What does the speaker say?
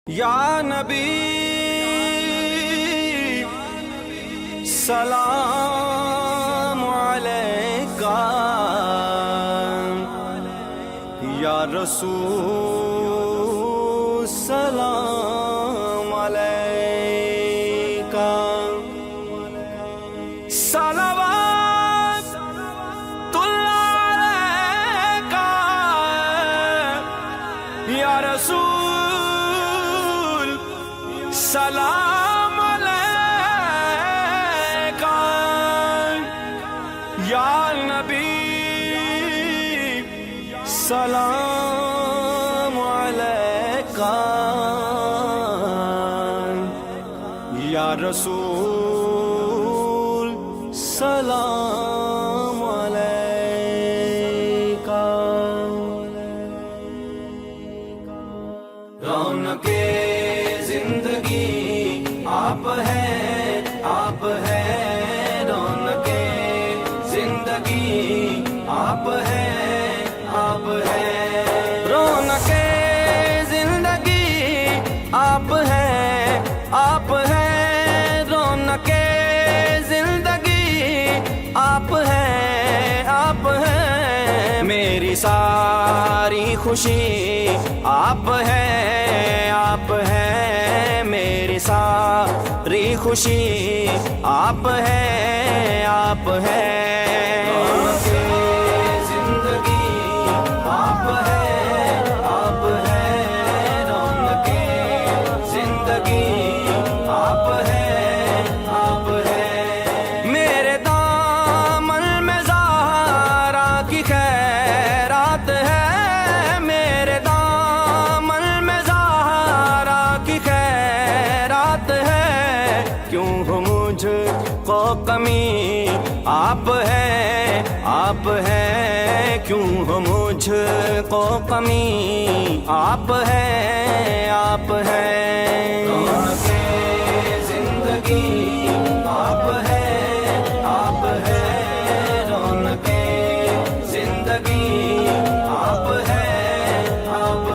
یا نبی سلام علیکہ، یا رسول سلام علیکہ، صلوات اللہ علیکہ، یا رسول سلام علیکہ، یا نبی سلام علیکہ، یا رسول سلام علیکہ۔ رونق زندگی آپ ہیں، آپ ہیں، رونق زندگی آپ ہیں، آپ ہیں، رونق زندگی آپ ہیں، آپ ہیں، رونق زندگی آپ ہیں، آپ ہیں، میری ساری خوشی آپ ہیں، آپ ہیں، میری ساری خوشی آپ ہیں، آپ ہیں، زندگی آپ ہیں، آپ ہیں، رونق زندگی آپ ہیں، آپ ہیں، میرے دامن میں زہرا کی خیرات ہے، میرے دامن میں زہرا کی خیرات ہے، کیوں ہو مجھ کو کمی آپ ہیں، آپ ہیں، کیوں ہو مجھ کو کمی آپ ہیں،